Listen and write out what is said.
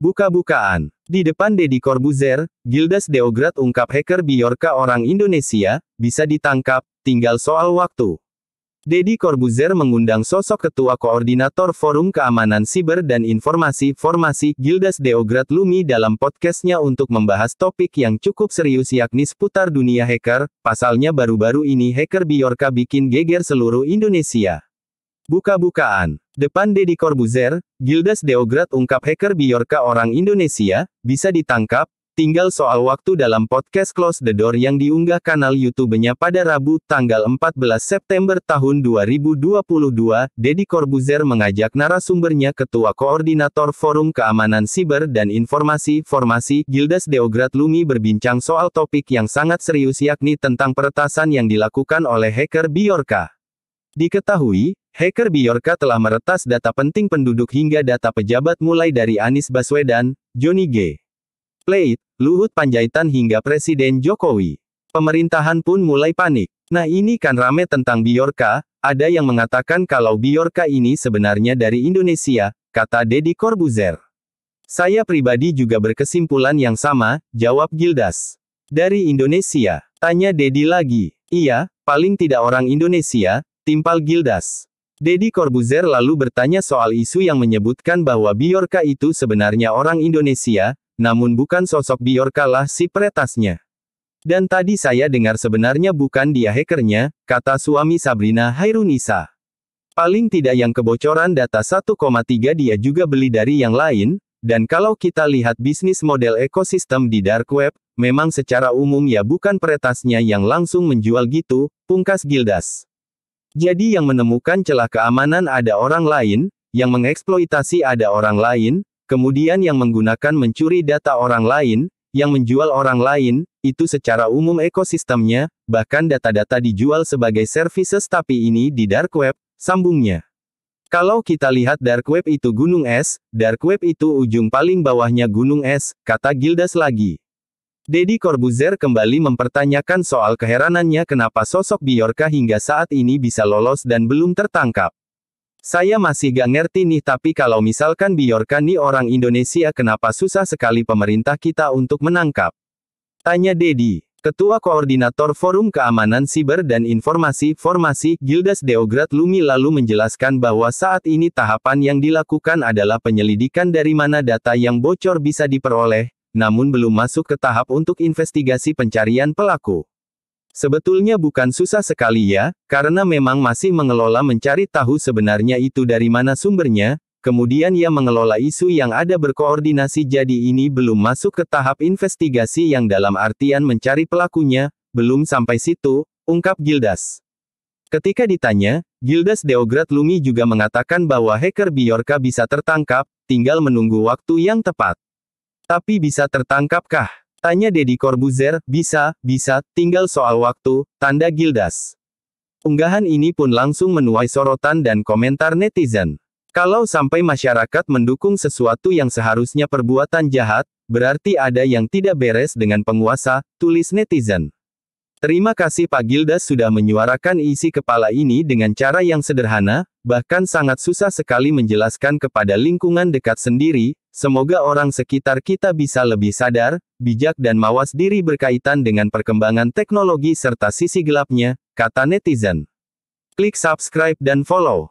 Buka-bukaan. Di depan Deddy Corbuzier, Gildas Deograat ungkap hacker Bjorka orang Indonesia, bisa ditangkap, tinggal soal waktu. Deddy Corbuzier mengundang sosok Ketua Koordinator Forum Keamanan Siber dan Informasi Formasi, Gildas Deograat Lumi dalam podcastnya untuk membahas topik yang cukup serius yakni seputar dunia hacker. Pasalnya baru-baru ini hacker Bjorka bikin geger seluruh Indonesia. Buka-bukaan. Depan Deddy Corbuzier, Gildas Deograat ungkap hacker Bjorka orang Indonesia, bisa ditangkap, tinggal soal waktu dalam podcast Close the Door yang diunggah kanal YouTube-nya pada Rabu, tanggal 14 September tahun 2022, Deddy Corbuzier mengajak narasumbernya Ketua Koordinator Forum Keamanan Siber dan Informasi Formasi, Gildas Deograat Lumi berbincang soal topik yang sangat serius yakni tentang peretasan yang dilakukan oleh hacker Bjorka. Diketahui, hacker Bjorka telah meretas data penting penduduk hingga data pejabat mulai dari Anies Baswedan, Johnny G. Plate, Luhut Panjaitan hingga Presiden Jokowi. Pemerintahan pun mulai panik. Nah ini kan rame tentang Bjorka, ada yang mengatakan kalau Bjorka ini sebenarnya dari Indonesia, kata Deddy Corbuzier. Saya pribadi juga berkesimpulan yang sama, jawab Gildas. Dari Indonesia, tanya Deddy lagi. Iya, paling tidak orang Indonesia, timpal Gildas. Deddy Corbuzier lalu bertanya soal isu yang menyebutkan bahwa Bjorka itu sebenarnya orang Indonesia, namun bukan sosok Bjorka lah si peretasnya. Dan tadi saya dengar sebenarnya bukan dia hackernya, kata suami Sabrina Hairunisa. Paling tidak yang kebocoran data 1,3 dia juga beli dari yang lain, dan kalau kita lihat bisnis model ekosistem di dark web, memang secara umum ya bukan peretasnya yang langsung menjual gitu, pungkas Gildas. Jadi yang menemukan celah keamanan ada orang lain, yang mengeksploitasi ada orang lain, kemudian yang menggunakan mencuri data orang lain, yang menjual orang lain, itu secara umum ekosistemnya, bahkan data-data dijual sebagai services tapi ini di dark web, sambungnya. Kalau kita lihat dark web itu gunung es, dark web itu ujung paling bawahnya gunung es, kata Gildas lagi. Deddy Corbuzier kembali mempertanyakan soal keheranannya kenapa sosok Bjorka hingga saat ini bisa lolos dan belum tertangkap. Saya masih gak ngerti nih tapi kalau misalkan Bjorka nih orang Indonesia kenapa susah sekali pemerintah kita untuk menangkap? Tanya Deddy. Ketua Koordinator Forum Keamanan Siber dan Informasi Formasi, Gildas Deograat Lumi lalu menjelaskan bahwa saat ini tahapan yang dilakukan adalah penyelidikan dari mana data yang bocor bisa diperoleh, namun belum masuk ke tahap untuk investigasi pencarian pelaku. Sebetulnya bukan susah sekali ya, karena memang masih mengelola mencari tahu sebenarnya itu dari mana sumbernya, kemudian ia mengelola isu yang ada berkoordinasi jadi ini belum masuk ke tahap investigasi yang dalam artian mencari pelakunya, belum sampai situ, ungkap Gildas. Ketika ditanya, Gildas Deograat Lumi juga mengatakan bahwa hacker Bjorka bisa tertangkap, tinggal menunggu waktu yang tepat. Tapi bisa tertangkapkah? Tanya Deddy Corbuzier. Bisa, tinggal soal waktu, tanda Gildas. Unggahan ini pun langsung menuai sorotan dan komentar netizen. Kalau sampai masyarakat mendukung sesuatu yang seharusnya perbuatan jahat, berarti ada yang tidak beres dengan penguasa, tulis netizen. Terima kasih Pak Gildas sudah menyuarakan isi kepala ini dengan cara yang sederhana, bahkan sangat susah sekali menjelaskan kepada lingkungan dekat sendiri. Semoga orang sekitar kita bisa lebih sadar, bijak dan mawas diri berkaitan dengan perkembangan teknologi serta sisi gelapnya, kata netizen. Klik subscribe dan follow.